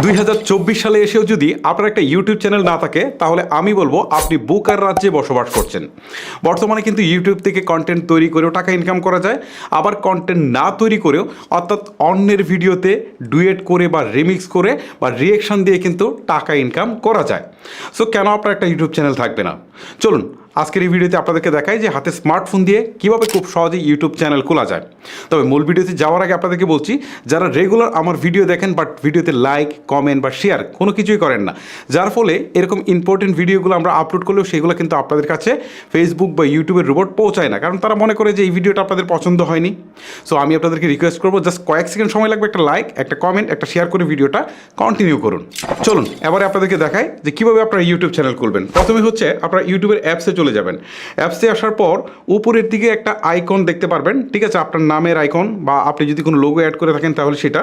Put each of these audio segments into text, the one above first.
2024 সালে এসেও যদি আপনার একটা ইউটিউব চ্যানেল না থাকে তাহলে আমি বলবো আপনি বুকার রাজ্যে বসবাস করছেন। বর্তমানে কিন্তু ইউটিউব থেকে কন্টেন্ট তৈরি করেও টাকা ইনকাম করা যায়, আবার কন্টেন্ট না তৈরি করেও অর্থাৎ অন্যের ভিডিওতে ডুয়েট করে বা রিমিক্স করে বা রিয়েকশন দিয়ে কিন্তু টাকা ইনকাম করা যায়। সো কেন আপনার একটা ইউটিউব চ্যানেল থাকবে না? চলুন আজকের এই ভিডিওতে আপনাদেরকে দেখাই যে হাতে স্মার্টফোন দিয়ে কীভাবে খুব সহজেই ইউটিউব চ্যানেল খোলা যায়। তবে মূল ভিডিওতে যাওয়ার আগে আপনাদেরকে বলছি, যারা রেগুলার আমার ভিডিও দেখেন বাট ভিডিওতে লাইক কমেন্ট বা শেয়ার কোনো কিছুই করেন না, যার ফলে এরকম ইম্পর্টেন্ট ভিডিওগুলো আমরা আপলোড করলেও সেগুলো কিন্তু আপনাদের কাছে ফেসবুক বা ইউটিউবের রোবট পৌঁছায় না, কারণ তারা মনে করে যে এই ভিডিওটা আপনাদের পছন্দ হয়নি। সো আমি আপনাদেরকে রিকোয়েস্ট করবো, জাস্ট কয়েক সেকেন্ড সময় লাগবে, একটা লাইক একটা কমেন্ট একটা শেয়ার করে ভিডিওটা কন্টিনিউ করুন। চলুন এবারে আপনাদেরকে দেখাই যে কীভাবে আপনারা ইউটিউব চ্যানেল খুলবেন। প্রথমে হচ্ছে আপনারা ইউটিউবের অ্যাপসে চলে যাবেন। অ্যাপসে আসার পর উপরের দিকে একটা আইকন দেখতে পারবেন, ঠিক আছে, আপনার নামের আইকন বা আপনি যদি কোনো লোগো অ্যাড করে থাকেন তাহলে সেটা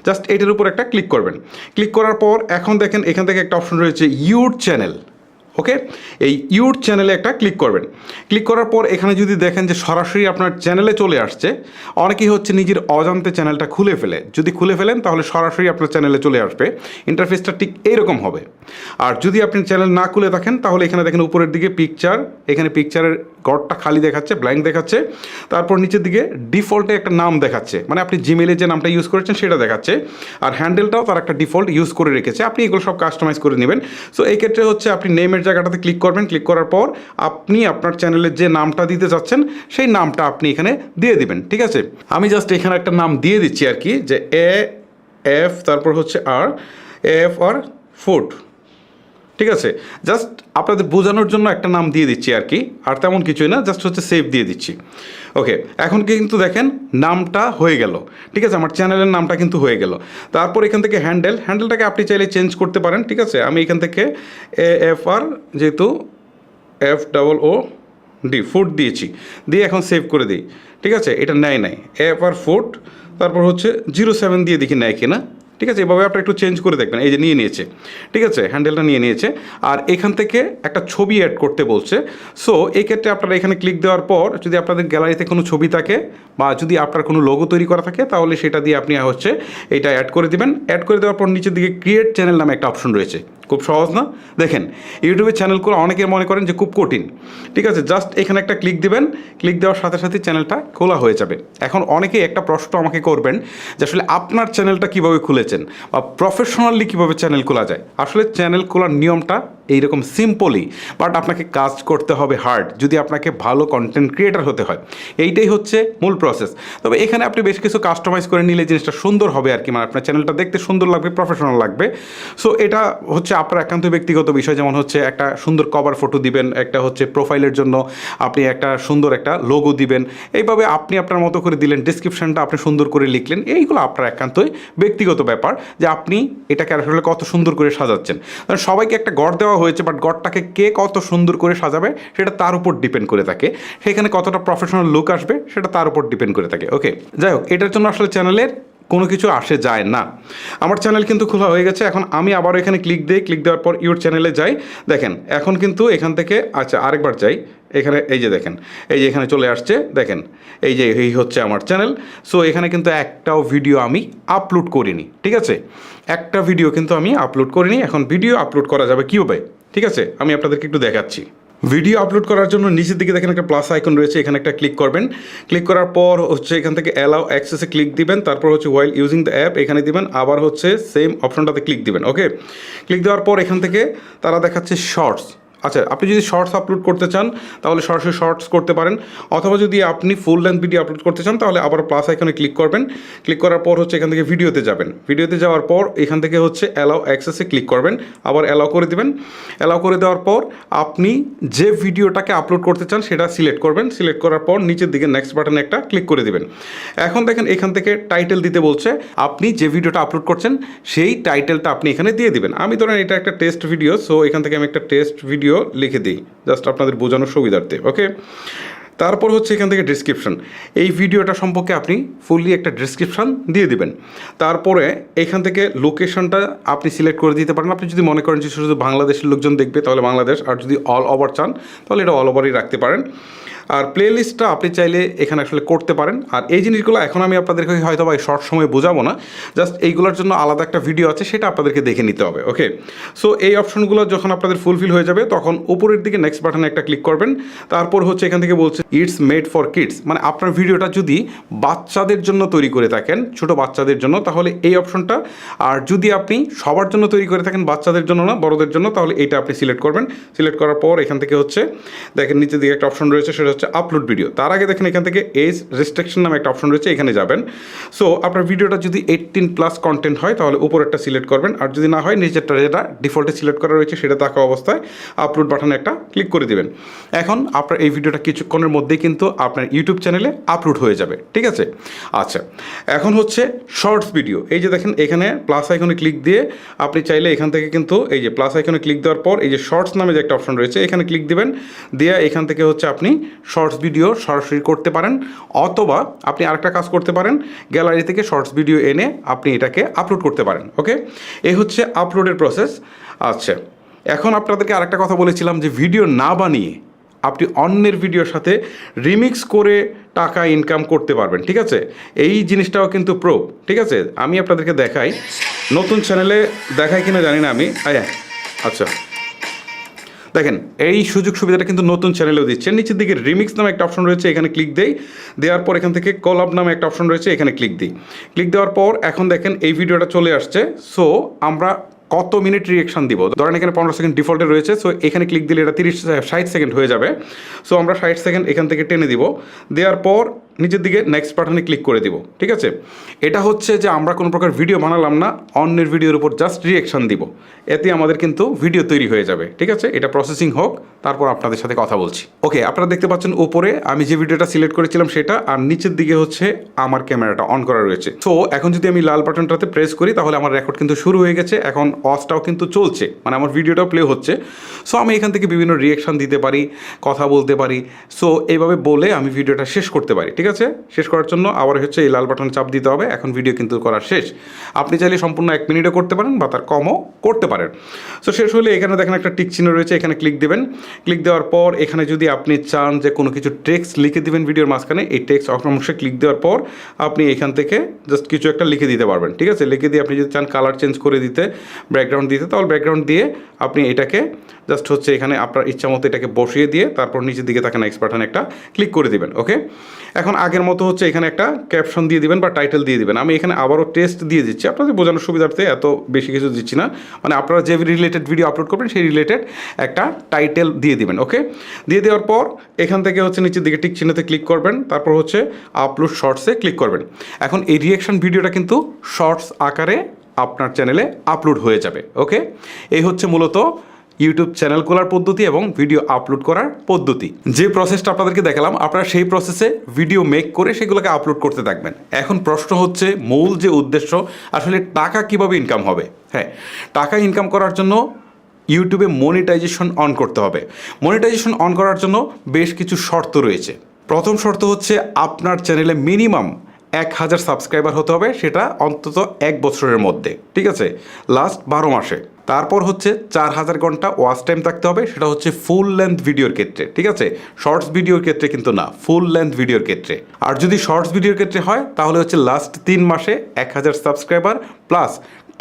জাস্ট এটার উপর একটা ক্লিক করবেন। ক্লিক করার পর এখন দেখেন এখান থেকে একটা অপশন রয়েছে ইউর চ্যানেল। ওকে, এই ইউর চ্যানেলে একটা ক্লিক করবেন। ক্লিক করার পর এখানে যদি দেখেন যে সরাসরি আপনার চ্যানেলে চলে আসছে, অনেকেই হচ্ছে নিজের অজান্তে চ্যানেলটা খুলে ফেলে। যদি খুলে ফেলেন তাহলে সরাসরি আপনার চ্যানেলে চলে আসবে, ইন্টারফেসটা ঠিক এইরকম হবে। আর যদি আপনি চ্যানেল না খুলে থাকেন তাহলে এখানে দেখেন উপরের দিকে পিকচার, এখানে পিকচারের ঘরটা খালি দেখাচ্ছে, ব্ল্যাঙ্ক দেখাচ্ছে। তারপর নিচের দিকে ডিফল্টে একটা নাম দেখাচ্ছে, মানে আপনি জিমেলে যে নামটা ইউজ করেছেন সেটা দেখাচ্ছে। আর হ্যান্ডেলটাও তার একটা ডিফল্ট ইউজ করে রেখেছে, আপনি এগুলো সব কাস্টমাইজ করে নেবেন। সো এই ক্ষেত্রে হচ্ছে আপনি নেমের জায়গাটাতে ক্লিক করবেন। ক্লিক করার পর আপনি আপনার চ্যানেলের যে নামটা দিতে চাচ্ছেন সেই নামটা আপনি এখানে দিয়ে দিবেন, ঠিক আছে। আমি জাস্ট এখানে একটা নাম দিয়ে দিচ্ছি আর কি, যে AF তারপর হচ্ছে AFR ফুড, ঠিক আছে। জাস্ট আপনাদের বোঝানোর জন্য একটা নাম দিয়ে দিচ্ছি আর কি, আর তেমন কিছুই না, জাস্ট হচ্ছে সেভ দিয়ে দিচ্ছি। ওকে, এখন কিন্তু দেখেন নামটা হয়ে গেল, ঠিক আছে, আমার চ্যানেলের নামটা কিন্তু হয়ে গেল। তারপর এখান থেকে হ্যান্ডেলটাকে আপনি চাইলে চেঞ্জ করতে পারেন, ঠিক আছে। আমি এখান থেকে AFR যেহেতু FOOD ফুড দিয়েছি, দিয়ে এখন সেভ করে দিই, ঠিক আছে। এটা নেয় নাই AFR ফুড, তারপর হচ্ছে 07 দিয়ে দেখি নেয় কিনা, ঠিক আছে। এভাবে আপনারা একটু চেঞ্জ করে দেখবেন, এই যে নিয়ে নিয়েছে, ঠিক আছে, হ্যান্ডেলটা নিয়ে নিয়েছে। আর এখান থেকে একটা ছবি অ্যাড করতে বলছে। সো এই ক্ষেত্রে আপনারা এখানে ক্লিক দেওয়ার পর যদি আপনাদের গ্যালারিতে কোনো ছবি থাকে বা যদি আপনার কোনো লোগো তৈরি করা থাকে তাহলে সেটা দিয়ে আপনি হচ্ছে এটা অ্যাড করে দিবেন। অ্যাড করে দেওয়ার পর নিচের দিকে ক্রিয়েট চ্যানেল নামে একটা অপশন রয়েছে, খুব সহজ না? দেখেন ইউটিউবে চ্যানেল করে অনেকের মনে করেন যে খুব কঠিন, ঠিক আছে। জাস্ট এখানে একটা ক্লিক দিবেন, ক্লিক দেওয়ার সাথে সাথে চ্যানেলটা খোলা হয়ে যাবে। এখন অনেকেই একটা প্রশ্ন আমাকে করবেন যে আসলে আপনার চ্যানেলটা কীভাবে খুলেছেন বা প্রফেশনালি কীভাবে চ্যানেল খোলা যায়। আসলে চ্যানেল খোলার নিয়মটা এইরকম সিম্পলই, বাট আপনাকে কাজ করতে হবে হার্ড যদি আপনাকে ভালো কন্টেন্ট ক্রিয়েটার হতে হয়। এইটাই হচ্ছে মূল প্রসেস। তবে এখানে আপনি বেশ কিছু কাস্টমাইজ করে নিলে জিনিসটা সুন্দর হবে আর কি, মানে আপনার চ্যানেলটা দেখতে সুন্দর লাগবে, প্রফেশনাল লাগবে। সো এটা হচ্ছে আপনার একান্ত ব্যক্তিগত বিষয়, যেমন হচ্ছে একটা সুন্দর কভার ফটো দিবেন, একটা হচ্ছে প্রোফাইলের জন্য আপনি একটা সুন্দর একটা লোগো দিবেন, এইভাবে আপনি আপনার মতো করে দিলেন, ডিসক্রিপশানটা আপনি সুন্দর করে লিখলেন। এইগুলো আপনার একান্তই ব্যক্তিগত ব্যাপার যে আপনি এটাকে আসলে কত সুন্দর করে সাজাচ্ছেন। কারণ সবাইকে একটা গড় দেওয়া হয়েছে, বাট গড়টাকে কে কত সুন্দর করে সাজাবে সেটা তার উপর ডিপেন্ড করে থাকে, সেখানে কতটা প্রফেশনাল লুক আসবে সেটা তার উপর ডিপেন্ড করে থাকে। ওকে, যাই হোক, এটার জন্য আসলে চ্যানেলের কোনো কিছু আসে যায় না। আমার চ্যানেল কিন্তু খোলা হয়ে গেছে। এখন আমি আবারও এখানে ক্লিক দিই, ক্লিক দেওয়ার পর ইউর চ্যানেলে যাই। দেখেন এখন কিন্তু এখান থেকে, আচ্ছা আরেকবার যাই, এখানে এই যে দেখেন, এই যে এখানে চলে আসছে, দেখেন এই যে এই হচ্ছে আমার চ্যানেল। সো এখানে কিন্তু একটাও ভিডিও আমি আপলোড করিনি, ঠিক আছে, একটা ভিডিও কিন্তু আমি আপলোড করিনি। এখন ভিডিও আপলোড করা যাবে কীভাবে, ঠিক আছে, আমি আপনাদেরকে একটু দেখাচ্ছি। ভিডিও আপলোড করার জন্য নিচের দিকে দেখেন একটা প্লাস আইকন রয়েছে, এখানে একটা ক্লিক করবেন। ক্লিক করার পর হচ্ছে এখান থেকে অ্যালাউ অ্যাক্সেসে ক্লিক দিবেন, তারপর হচ্ছে ওয়াইল ইউজিং দ্য অ্যাপ এখানে দিবেন, আবার হচ্ছে সেম অপশনটাতে ক্লিক দিবেন। ওকে, ক্লিক দেওয়ার পর এখান থেকে তারা দেখাচ্ছে শর্টস। আচ্ছা, আপনি যদি শর্টস আপলোড করতে চান তাহলে সরাসরি শর্টস করতে পারেন, অথবা যদি আপনি ফুল লেন্থ ভিডিও আপলোড করতে চান তাহলে আবার প্লাস আইকনে ক্লিক করবেন। ক্লিক করার পর হচ্ছে এখান থেকে ভিডিওতে যাবেন, ভিডিওতে যাওয়ার পর এখান থেকে হচ্ছে অ্যালাউ অ্যাক্সেসে ক্লিক করবেন, আবার অ্যালাউ করে দিবেন। অ্যালাউ করে দেওয়ার পর আপনি যে ভিডিওটাকে আপলোড করতে চান সেটা সিলেক্ট করবেন। সিলেক্ট করার পর নিচের দিকে নেক্সট বাটনে একটা ক্লিক করে দিবেন। এখন দেখেন এখান থেকে টাইটেল দিতে বলছে, আপনি যে ভিডিওটা আপলোড করছেন সেই টাইটেলটা আপনি এখানে দিয়ে দিবেন। আমি ধরেন এটা একটা টেস্ট ভিডিও, সো এখান থেকে আমি একটা টেস্ট ভিডিও লিখে দিই, জাস্ট আপনাদের বোঝানোর সুবিধার্থে। ওকে, তারপর হচ্ছে এখান থেকে ডিসক্রিপশন, এই ভিডিওটা সম্পর্কে আপনি ফুললি একটা ডিসক্রিপশান দিয়ে দিবেন। তারপরে এখান থেকে লোকেশনটা আপনি সিলেক্ট করে দিতে পারেন। আপনি যদি মনে করেন যে শুধু বাংলাদেশের লোকজন দেখবে তাহলে বাংলাদেশ, আর যদি অল ওভার চান তাহলে এটা অল ওভারই রাখতে পারেন। আর প্লে লিস্টটা আপনি চাইলে এখানে আসলে করতে পারেন। আর এই জিনিসগুলো এখন আমি আপনাদেরকে হয়তো বা শর্ট সময় বোঝাবো না, জাস্ট এইগুলোর জন্য আলাদা একটা ভিডিও আছে, সেটা আপনাদেরকে দেখে নিতে হবে। ওকে, সো এই অপশনগুলো যখন আপনাদের ফুলফিল হয়ে যাবে তখন উপরের দিকে নেক্সট বাটনে একটা ক্লিক করবেন। তারপর হচ্ছে এখান থেকে বলছে ইটস মেড ফর কিডস, মানে আপনার ভিডিওটা যদি বাচ্চাদের জন্য তৈরি করে থাকেন, ছোট বাচ্চাদের জন্য, তাহলে এই অপশনটা। আর যদি আপনি সবার জন্য তৈরি করে থাকেন, বাচ্চাদের জন্য না বড়দের জন্য, তাহলে এইটা আপনি সিলেক্ট করবেন। সিলেক্ট করার পর এখান থেকে হচ্ছে দেখেন নিচের দিকে একটা অপশন রয়েছে, সেটা হচ্ছে আপলোড ভিডিও। তার আগে দেখেন এখান থেকে এজ রেস্ট্রিকশন নামে একটা অপশন রয়েছে, এখানে যাবেন। সো আপনার ভিডিওটা যদি 18+ কন্টেন্ট হয় তাহলে উপরেরটা সিলেক্ট করবেন, আর যদি না হয় নিচেরটা যেটা ডিফল্টে সিলেক্ট করা রয়েছে সেটা থাকা অবস্থায় আপলোড বাটনে একটা ক্লিক করে দিবেন। এখন আপনার এই ভিডিওটা কিছুক্ষণের মধ্যেই কিন্তু আপনার ইউটিউব চ্যানেলে আপলোড হয়ে যাবে, ঠিক আছে? আচ্ছা, এখন হচ্ছে শর্টস ভিডিও। এই যে দেখেন এখানে প্লাস আইকনে ক্লিক দিয়ে আপনি চাইলে এখান থেকে কিন্তু এই যে প্লাস আইকনে ক্লিক দেওয়ার পর এই যে শর্টস নামে যে একটা অপশন রয়েছে এখানে ক্লিক দিবেন, দিয়ে এখান থেকে হচ্ছে আপনি শর্টস ভিডিও সরাসরি করতে পারেন, অথবা আপনি আরেকটা কাজ করতে পারেন, গ্যালারি থেকে শর্টস ভিডিও এনে আপনি এটাকে আপলোড করতে পারেন। ওকে, এই হচ্ছে আপলোডের প্রসেস। আচ্ছা, এখন আপনাদেরকে আরেকটা কথা বলেছিলাম যে ভিডিও না বানিয়ে আপনি অন্যের ভিডিওর সাথে রিমিক্স করে টাকা ইনকাম করতে পারবেন, ঠিক আছে? এই জিনিসটাও কিন্তু প্রুফ, ঠিক আছে? আমি আপনাদেরকে দেখাই, নতুন চ্যানেলে দেখাই কিনা জানি না আমি। আচ্ছা দেখেন এই সুযোগ সুবিধাটা কিন্তু নতুন চ্যানেলেও দিচ্ছে। নিচের দিকে রিমিক্স নামে একটা অপশন রয়েছে, এখানে ক্লিক দেই, দেওয়ার পর এখান থেকে কলাব নামে একটা অপশন রয়েছে, এখানে ক্লিক দিই। ক্লিক দেওয়ার পর এখন দেখেন এই ভিডিওটা চলে আসছে। সো আমরা কত মিনিট রিয়েকশন দিব, ধরেন এখানে 15 সেকেন্ড ডিফল্টে রয়েছে। সো এখানে ক্লিক দিলে এটা 60 সেকেন্ড হয়ে যাবে। সো আমরা 60 সেকেন্ড এখান থেকে টেনে দিব, দেওয়ার পর নিচের দিকে নেক্সট বাটনে ক্লিক করে দিব, ঠিক আছে? এটা হচ্ছে যে আমরা কোনো প্রকার ভিডিও বানালাম না, অন্যের ভিডিওর উপর জাস্ট রিয়েকশন দিব, এতে আমাদের কিন্তু ভিডিও তৈরি হয়ে যাবে, ঠিক আছে? এটা প্রসেসিং হোক, তারপর আপনাদের সাথে কথা বলছি। ওকে, আপনারা দেখতে পাচ্ছেন উপরে আমি যে ভিডিওটা সিলেক্ট করেছিলাম সেটা, আর নিচের দিকে হচ্ছে আমার ক্যামেরাটা অন করা রয়েছে। সো এখন যদি আমি লাল বাটনটাতে প্রেস করি তাহলে আমার রেকর্ড কিন্তু শুরু হয়ে গেছে, এখন অসটাও কিন্তু চলছে, মানে আমার ভিডিওটাও প্লে হচ্ছে। সো আমি এখান থেকে বিভিন্ন রিয়েকশন দিতে পারি, কথা বলতে পারি। সো এইভাবে বলে আমি ভিডিওটা শেষ করতে পারি, ঠিক আছে? শেষ করার জন্য আবার হচ্ছে এই লাল বাটন চাপ দিতে হবে। এখন ভিডিও কিন্তু করা শেষ। আপনি চাইলে সম্পূর্ণ 1 মিনিটও করতে পারেন বা তার কমও করতে পারেন। সো শেষ হলে এখানে দেখেন একটা টিক চিহ্ন রয়েছে, এখানে ক্লিক দেবেন। ক্লিক দেওয়ার পর এখানে যদি আপনি চান যে কোনো কিছু টেক্সট লিখে দিবেন ভিডিওর মাঝখানে, এই টেক্সট অংশে ক্লিক দেওয়ার পর আপনি এখান থেকে জাস্ট কিছু একটা লিখে দিতে পারবেন, ঠিক আছে? লিখে দিয়ে আপনি যদি চান কালার চেঞ্জ করে দিতে, ব্যাকগ্রাউন্ড দিতে, তাহলে ব্যাকগ্রাউন্ড দিয়ে আপনি এটাকে জাস্ট হচ্ছে এখানে আপনার ইচ্ছা মতো এটাকে বসিয়ে দিয়ে তারপর নিচের দিকে তাকে নেক্সট বাটনে একটা ক্লিক করে দিবেন। ওকে, এখন আগের মতো হচ্ছে এখানে একটা ক্যাপশন দিয়ে দিবেন বা টাইটেল দিয়ে দিবেন। আমি এখানে আবারও টেস্ট দিয়ে দিচ্ছি আপনাদের বোঝানোর সুবিধার্থে, এত বেশি কিছু দিচ্ছি না। মানে আপনারা যে রিলেটেড ভিডিও আপলোড করবেন সেই রিলেটেড একটা টাইটেল দিয়ে দিবেন। ওকে, দিয়ে দেওয়ার পর এখান থেকে হচ্ছে নিচের দিকে টিক চিহ্নতে ক্লিক করবেন, তারপর হচ্ছে আপলোড শর্টসে ক্লিক করবেন। এখন এই রিয়েকশন ভিডিওটা কিন্তু শর্টস আকারে আপনার চ্যানেলে আপলোড হয়ে যাবে। ওকে, এই হচ্ছে মূলত ইউটিউব চ্যানেল খোলার পদ্ধতি এবং ভিডিও আপলোড করার পদ্ধতি। যে প্রসেসটা আপনাদেরকে দেখালাম, আপনারা সেই প্রসেসে ভিডিও মেক করে সেগুলোকে আপলোড করতে থাকবেন। এখন প্রশ্ন হচ্ছে মূল যে উদ্দেশ্য, আসলে টাকা কিভাবে ইনকাম হবে? হ্যাঁ, টাকা ইনকাম করার জন্য ইউটিউবে মনিটাইজেশন অন করতে হবে। মনিটাইজেশন অন করার জন্য বেশ কিছু শর্ত রয়েছে। প্রথম শর্ত হচ্ছে আপনার চ্যানেলে মিনিমাম 1000 সাবস্ক্রাইবার হতে হবে, সেটা অন্তত 1 বছরের মধ্যে, ঠিক আছে? লাস্ট 12 মাসে। তারপর হচ্ছে 4000 ঘন্টা ওয়াচ টাইম থাকতে হবে, সেটা হচ্ছে ফুল লেন্থ ভিডিওর ক্ষেত্রে, ঠিক আছে? শর্টস ভিডিওর ক্ষেত্রে কিন্তু না, ফুল লেন্থ ভিডিওর ক্ষেত্রে। আর যদি শর্টস ভিডিওর ক্ষেত্রে হয় তাহলে হচ্ছে লাস্ট 3 মাসে 1000 সাবস্ক্রাইবার প্লাস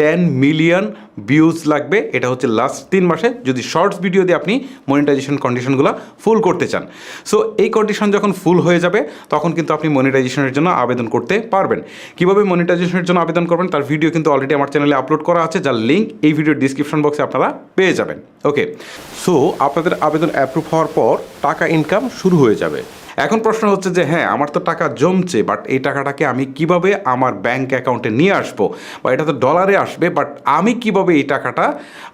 10 মিলিয়ন ভিউজ লাগবে। এটা হচ্ছে লাস্ট 3 মাসে যদি শর্টস ভিডিও দিয়ে আপনি মনিটাইজেশন কন্ডিশনগুলো ফুল করতে চান। সো এই কন্ডিশন যখন ফুল হয়ে যাবে তখন কিন্তু আপনি মনিটাইজেশনের জন্য আবেদন করতে পারবেন। কীভাবে মনিটাইজেশনের জন্য আবেদন করবেন তার ভিডিও কিন্তু অলরেডি আমার চ্যানেলে আপলোড করা আছে, যার লিঙ্ক এই ভিডিওর ডিসক্রিপশন বক্সে আপনারা পেয়ে যাবেন। ওকে, সো আপনাদের আবেদন অ্যাপ্রুভ হওয়ার পর টাকা ইনকাম শুরু হয়ে যাবে। এখন প্রশ্ন হচ্ছে যে হ্যাঁ, আমার তো টাকা জমছে, বাট এই টাকাটাকে আমি কিভাবে আমার ব্যাঙ্ক অ্যাকাউন্টে নিয়ে আসবো, বা এটা তো ডলারে আসবে, বাট আমি কিভাবে এই টাকাটা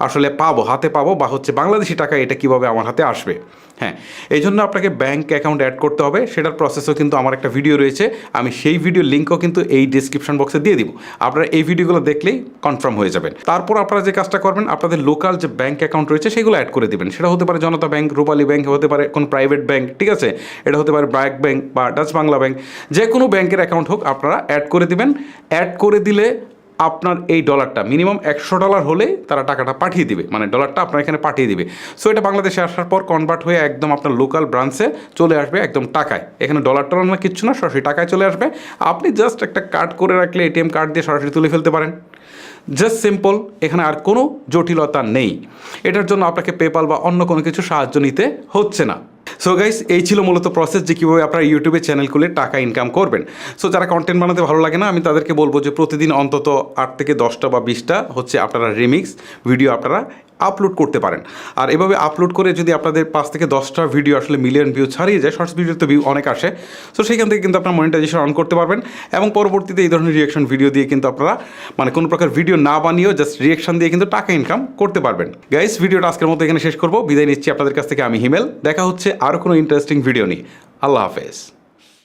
আসলে পাবো, হাতে পাবো, বা হচ্ছে বাংলাদেশি টাকা এটা কিভাবে আমার হাতে আসবে? হ্যাঁ, এই জন্য আপনাকে ব্যাঙ্ক অ্যাকাউন্ট অ্যাড করতে হবে। সেটার প্রসেসও কিন্তু আমার একটা ভিডিও রয়েছে, আমি সেই ভিডিওর লিঙ্কও কিন্তু এই ডিসক্রিপশন বক্সে দিয়ে দিব। আপনারা এই ভিডিওগুলো দেখলেই কনফার্ম হয়ে যাবেন। তারপর আপনারা যে কাজটা করবেন, আপনাদের লোকাল যে ব্যাঙ্ক অ্যাকাউন্ট রয়েছে সেগুলো অ্যাড করে দিবেন। সেটা হতে পারে জনতা ব্যাংক, রূপালী ব্যাংক, হতে পারে কোনো প্রাইভেট ব্যাংক, ঠিক আছে? এটা হতে পারে ব্র্যাক ব্যাংক বা ডাচ বাংলা ব্যাংক, যে কোনো ব্যাংকের অ্যাকাউন্ট হোক আপনারা অ্যাড করে দিবেন। অ্যাড করে দিলে আপনার এই ডলারটা মিনিমাম $100 হলে তারা টাকাটা পাঠিয়ে দিবে, মানে ডলারটা আপনার এখানে পাঠিয়ে দিবে। সো এটা বাংলাদেশে আসার পর কনভার্ট হয়ে একদম আপনার লোকাল ব্রাঞ্চে চলে আসবে একদম টাকায়। এখানে ডলার টলার না কিচ্ছু না, সরাসরি টাকায় চলে আসবে। আপনি জাস্ট একটা কার্ড করে রাখলে এটিএম কার্ড দিয়ে সরাসরি তুলে ফেলতে পারেন। জাস্ট সিম্পল, এখানে আর কোনো জটিলতা নেই। এটার জন্য আপনাকে পেপাল বা অন্য কোনো কিছু সাহায্য নিতে হচ্ছে না। সো গাইস, এই ছিল মূলত প্রসেস যে কীভাবে আপনারা ইউটিউবে চ্যানেল খুলে টাকা ইনকাম করবেন। সো যারা কন্টেন্ট বানাতে ভালো লাগে না, আমি তাদেরকে বলবো যে প্রতিদিন অন্তত 8 থেকে 10টা বা 20টা হচ্ছে আপনারা রিমিক্স ভিডিও আপনারা আপলোড করতে পারেন। আর এভাবে আপলোড করে যদি আপনাদের 5 থেকে 10টা ভিডিও আসলে মিলিয়ন ভিউ ছাড়িয়ে যায়, শর্টস ভিডিওতে ভিউ অনেক আসে, সো সেইখান থেকে কিন্তু আপনার মনিটাইজেশন অন করতে পারবেন। এবং পরবর্তীতে এই ধরনের রিয়াকশন ভিডিও দিয়ে কিন্তু আপনারা মানে কোনো প্রকার ভিডিও না বানিয়েও জাস্ট রিয়াকশন দিয়ে কিন্তু টাকা ইনকাম করতে পারবেন। গাইস, ভিডিওটা আজকের মতো এখানে শেষ করবো। বিদায় নিচ্ছি আপনাদের কাছ থেকে, আমি হিমেল। দেখা হচ্ছে আরও কোনো ইন্টারেস্টিং ভিডিও নিয়ে। আল্লাহ হাফেজ।